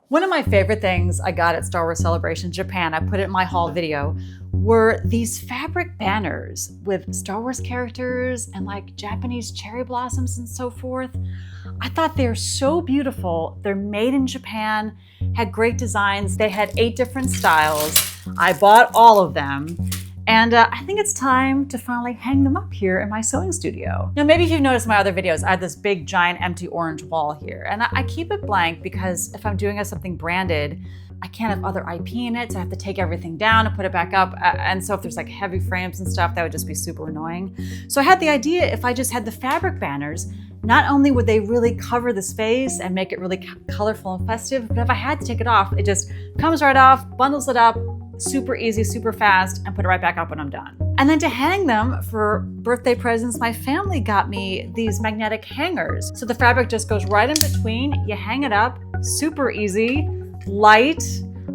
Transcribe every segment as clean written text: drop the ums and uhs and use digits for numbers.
One of my favorite things I got at Star Wars Celebration Japan, I put it in my haul video, were these fabric banners with Star Wars characters and like Japanese cherry blossoms and so forth. I thought they're so beautiful. They're made in Japan, had great designs. They had 8 different styles. I bought all of them. And I think it's time to finally hang them up here in my sewing studio. Now, maybe if you've noticed my other videos, I have this big, giant, empty orange wall here. And I keep it blank because if I'm doing something branded, I can't have other IP in it, so I have to take everything down and put it back up. And so if there's like heavy frames and stuff, that would just be super annoying. So I had the idea if I just had the fabric banners, not only would they really cover the space and make it really colorful and festive, but if I had to take it off, it just comes right off, bundles it up, super easy, super fast, and put it right back up when I'm done. And then to hang them for birthday presents, my family got me these magnetic hangers. So the fabric just goes right in between, you hang it up, super easy, light.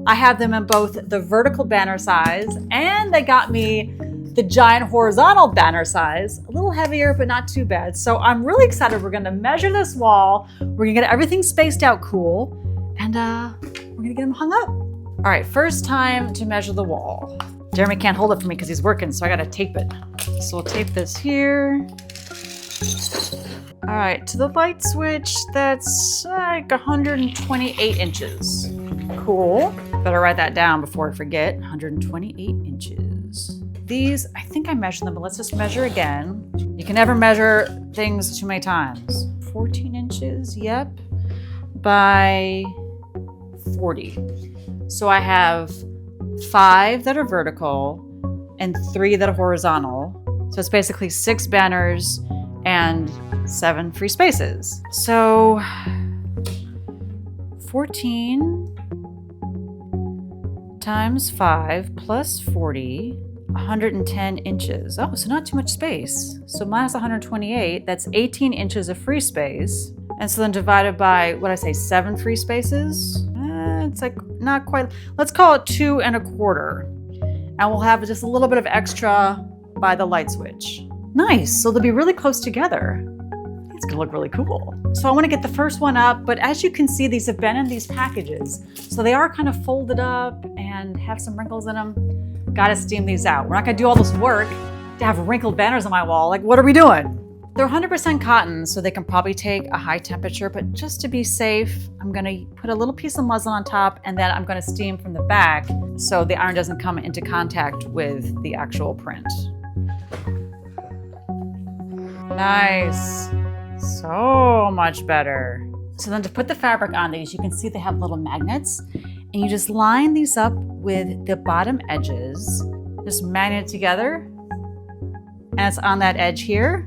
I have them in both the vertical banner size, and they got me the giant horizontal banner size, a little heavier, but not too bad. So I'm really excited. We're gonna measure this wall, we're gonna get everything spaced out cool, and we're gonna get them hung up. All right, first time to measure the wall. Jeremy can't hold it for me because he's working, so I gotta tape it. So we'll tape this here. All right, to the light switch, that's like 128 inches. Cool. Better write that down before I forget. 128 inches. These, I think I measured them, but let's just measure again. You can never measure things too many times. 14 inches, yep, by 40. So I have 5 that are vertical and 3 that are horizontal. So it's basically 6 banners and 7 free spaces. So 14 times 5 plus 40, 110 inches. Oh, so not too much space. So minus 128, that's 18 inches of free space. And so then divided by, what did I say, 7 free spaces? It's like not quite, let's call it 2 1/4. And we'll have just a little bit of extra by the light switch. Nice, so they'll be really close together. It's gonna look really cool. So I wanna get the first one up, but as you can see, these have been in these packages. So they are kind of folded up and have some wrinkles in them. Gotta steam these out. We're not gonna do all this work to have wrinkled banners on my wall. Like, what are we doing? They're 100% cotton, so they can probably take a high temperature, but just to be safe, I'm gonna put a little piece of muslin on top, and then I'm gonna steam from the back so the iron doesn't come into contact with the actual print. Nice, so much better. So then to put the fabric on these, you can see they have little magnets, and you just line these up with the bottom edges, just magnet it together, and it's on that edge here.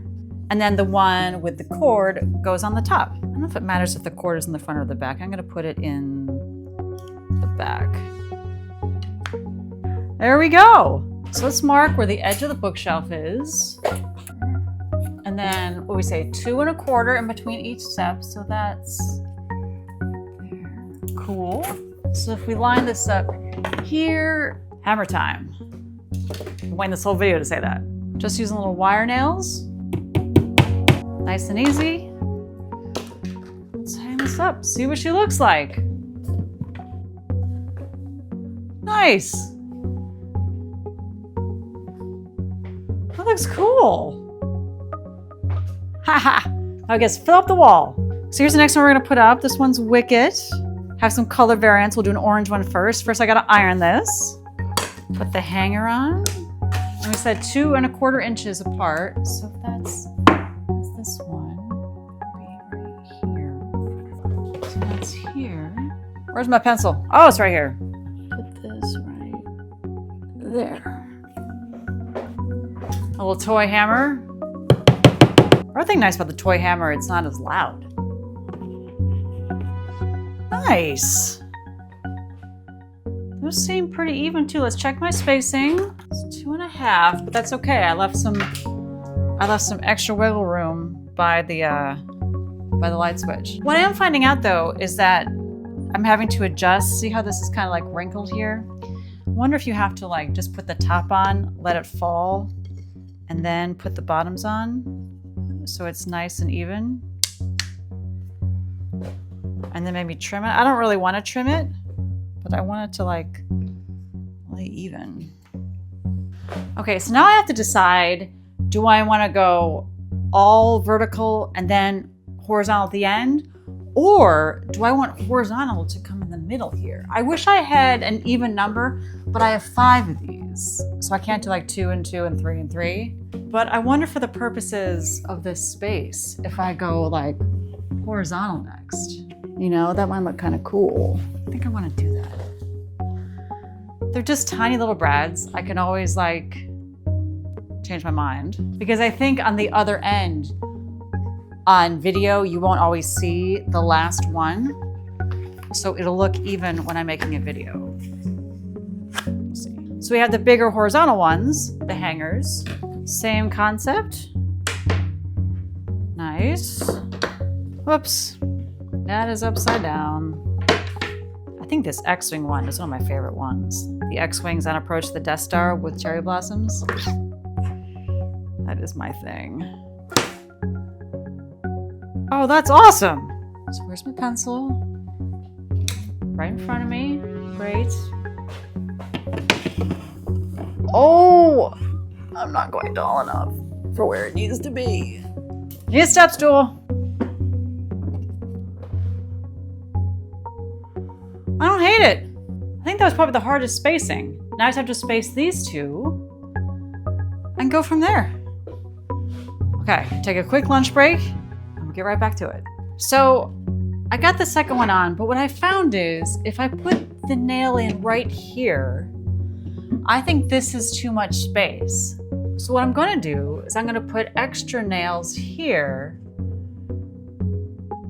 And then the one with the cord goes on the top. I don't know if it matters if the cord is in the front or the back. I'm gonna put it in the back. There we go. So let's mark where the edge of the bookshelf is. And then what we say, 2 1/4 in between each step. So that's there. Cool. So if we line this up here, hammer time. I'm waiting this whole video to say that. Just using little wire nails. Nice and easy. Let's hang this up, see what she looks like. Nice. That looks cool. Haha. I guess fill up the wall. So here's the next one we're gonna put up. This one's Wicket. Have some color variants. We'll do an orange one first. First I gotta iron this. Put the hanger on. And we said 2 1/4 inches apart. So that's this one be right here. So that's here. Where's my pencil? Oh, it's right here. Put this right there. A little toy hammer. Another thing nice about the toy hammer, it's not as loud. Nice. Those seem pretty even too. Let's check my spacing. It's 2 1/2, but that's okay. I left some extra wiggle room by the light switch. What I am finding out though is that I'm having to adjust. See how this is kind of like wrinkled here? I wonder if you have to like just put the top on, let it fall, and then put the bottoms on so it's nice and even. And then maybe trim it. I don't really want to trim it, but I want it to like lay even. Okay, so now I have to decide, do I want to go all vertical and then horizontal at the end? Or do I want horizontal to come in the middle here? I wish I had an even number, but I have 5 of these. So I can't do like 2 and 2 and 3 and 3. But I wonder for the purposes of this space, if I go like horizontal next, you know, that might look kind of cool. I think I want to do that. They're just tiny little brads. I can always like change my mind, because I think on the other end, on video, you won't always see the last one. So it'll look even when I'm making a video. We'll see. So we have the bigger horizontal ones, the hangers. Same concept. Nice. Whoops. That is upside down. I think this X-Wing one is one of my favorite ones. The X-Wings on approach to the Death Star with cherry blossoms. That is my thing. Oh, that's awesome. So where's my pencil? Right in front of me. Great. Oh, I'm not going tall enough for where it needs to be. Need a step stool. I don't hate it. I think that was probably the hardest spacing. Now I just have to space these two and go from there. Okay, take a quick lunch break. Get right back to it. So I got the second one on, but what I found is if I put the nail in right here, I think this is too much space. So what I'm going to do is I'm going to put extra nails here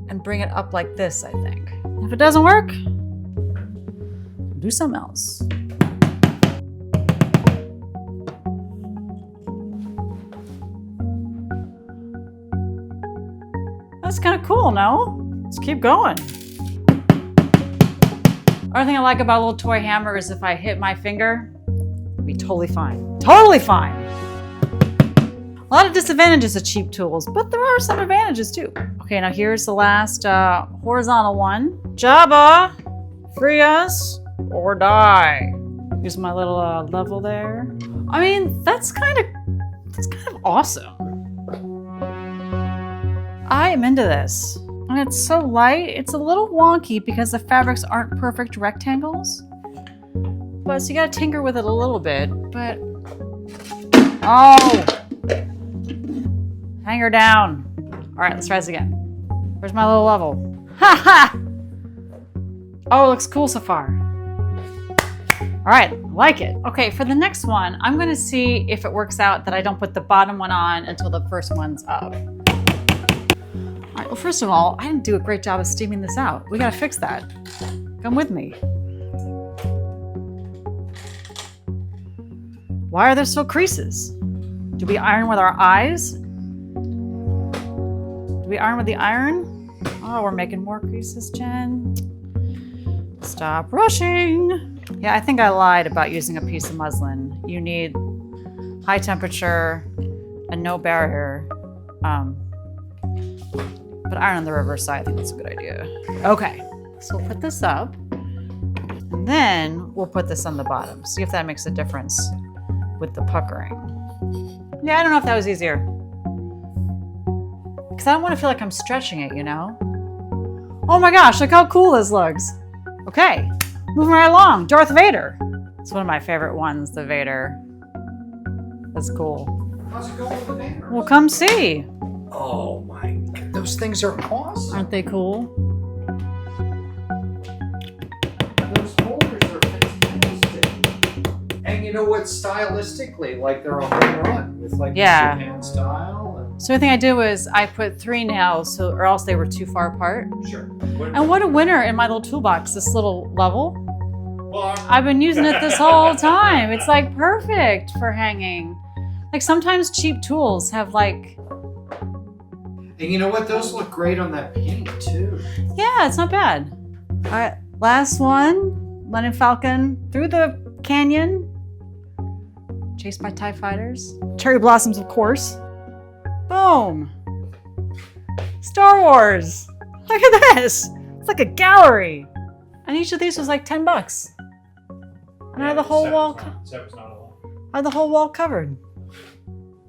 and bring it up like this, I think. If it doesn't work, do something else. That's kind of cool, no? Let's keep going. Other thing I like about a little toy hammer is if I hit my finger, it'll be totally fine. Totally fine. A lot of disadvantages of cheap tools, but there are some advantages too. Okay, now here's the last horizontal one. Jabba, free us or die. Use my little level there. I mean, that's kind of awesome. I am into this. And it's so light. It's a little wonky because the fabrics aren't perfect rectangles. But so you gotta tinker with it a little bit. But oh, hang her down. All right, let's try this again. Where's my little level? Ha ha! Oh, it looks cool so far. All right, like it. Okay, for the next one, I'm gonna see if it works out that I don't put the bottom one on until the first one's up. All right, well, first of all, I didn't do a great job of steaming this out. We gotta fix that. Come with me. Why are there still creases? Do we iron with our eyes? Do we iron with the iron? Oh, we're making more creases, Jen. Stop rushing. Yeah, I think I lied about using a piece of muslin. You need high temperature and no barrier. But iron on the reverse side, I think that's a good idea. Okay, so we'll put this up. And then we'll put this on the bottom. See if that makes a difference with the puckering. Yeah, I don't know if that was easier. Because I don't want to feel like I'm stretching it, you know? Oh my gosh, look how cool this looks. Okay, moving right along. Darth Vader. It's one of my favorite ones, the Vader. That's cool. How's it going with the Vader? Well, come see. Oh my God, those things are awesome. Aren't they cool? Those holders are fantastic. And you know what, stylistically, like they're a home run with like the Japan style. So the thing I did was I put 3 nails, or else they were too far apart. Sure. And what a winner in my little toolbox, this little level. Well, I've been using it this whole time. It's like perfect for hanging. Like sometimes cheap tools have like... And you know what, those look great on that paint too. Yeah, it's not bad. All right, last one. Millennium Falcon through the canyon. Chased by TIE fighters. Cherry blossoms, of course. Boom. Star Wars. Look at this. It's like a gallery. And each of these was like $10. And I had the whole wall. Set was not a lot. I had the whole wall covered.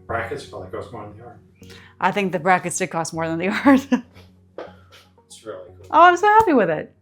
Brackets probably cost more than the art. I think the brackets did cost more than the art. It's really cool. Oh, I'm so happy with it.